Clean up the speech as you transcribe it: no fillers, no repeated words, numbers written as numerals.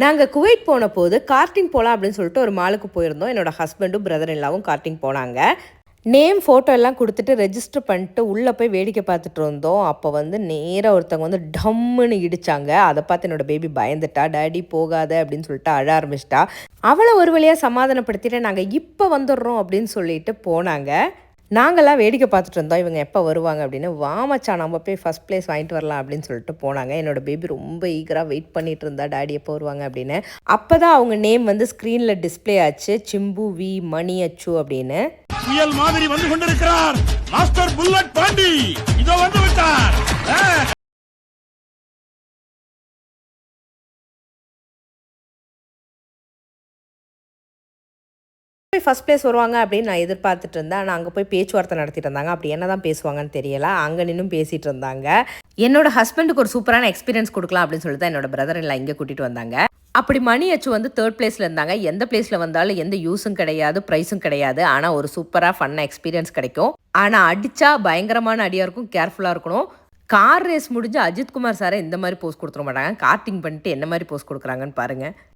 நாங்கள் குவைட் போன போது கார்ட்டிங் போகலாம் அப்படின்னு சொல்லிட்டு ஒரு மாலுக்கு போயிருந்தோம். என்னோட ஹஸ்பண்டும் பிரதர் இல்லாவும் கார்ட்டிங் போனாங்க. நேம் ஃபோட்டோ எல்லாம் கொடுத்துட்டு ரெஜிஸ்டர் பண்ணிட்டு உள்ளே போய் வேடிக்கை பார்த்துட்டு இருந்தோம். அப்போ வந்து நேராக ஒருத்தவங்க வந்து டம்முன்னு இடிச்சாங்க. அதை பார்த்து என்னோட பேபி பயந்துட்டா, டேடி போகாத அப்படின்னு சொல்லிட்டு அழ ஆரம்பிச்சிட்டா. அவளை ஒரு வழியாக சமாதானப்படுத்திட்டு நாங்கள் இப்போ வந்துடுறோம் அப்படின்னு சொல்லிட்டு போனாங்க. நாங்கள்லாம் வேடிக்கை பார்த்துட்டு இருந்தோம். இவங்க எப்போ வருவாங்க அப்படின்னு. வாமச்சா நம்ம போய் ஃபஸ்ட் ப்ளேஸ் வாங்கிட்டு வரலாம் அப்படின்னு சொல்லிட்டு போனாங்க. என்னோட பேபி ரொம்ப ஈகராக வெயிட் பண்ணிட்டு இருந்தா, டாடி எப்போ வருவாங்க அப்படின்னு. அப்போ தான் அவங்க நேம் வந்து ஸ்க்ரீனில் டிஸ்பிளே ஆச்சு, சிம்பு வி மணி அச்சு அப்படின்னு. புயல் மாதிரி வந்து கொண்டிருக்கிறார் மாஸ்டர் புல்லட் பாண்டி, இதோ வந்து விட்டார். போய் ஃபஸ்ட் ப்ளேஸ் வருவாங்க அப்படின்னு நான் எதிர்பார்த்துட்டு இருந்தேன். ஆனால் அங்கே போய் பேச்சுவார்த்தை நடத்திட்டு இருந்தாங்க. அப்படி என்ன தான் பேசுவாங்கன்னு தெரியல. அங்கே நின்னும் பேசிகிட்டு இருந்தாங்க. என்னோட ஹஸ்பண்டுக்கு ஒரு சூப்பரான எக்ஸ்பீரியன்ஸ் கொடுக்கலாம் அப்படின்னு சொல்லிட்டு தான் என்னோட பிரதர் எல்லாம் இங்கே கூட்டிகிட்டு வந்தாங்க. அப்படி மணி அச்சு வந்து 3rd பிளேஸில் இருந்தாங்க. எந்த பிளேஸில் வந்தாலும் எந்த யூஸும் கிடையாது, ப்ரைஸும் கிடையாது. ஆனால் ஒரு சூப்பராக ஃபன்னாக எக்ஸ்பீரியன்ஸ் கிடைக்கும். ஆனால் அடித்தா பயங்கரமான அடியாக இருக்கும், கேர்ஃபுல்லாக இருக்கணும். கார் ரேஸ் முடிஞ்சு அஜித்குமார் சாரை இந்த மாதிரி போஸ்ட் கொடுத்துட மாட்டாங்க. கார்ட்டிங் பண்ணிட்டு என்ன மாதிரி போஸ்ட் கொடுக்குறாங்கன்னு பாருங்கள்.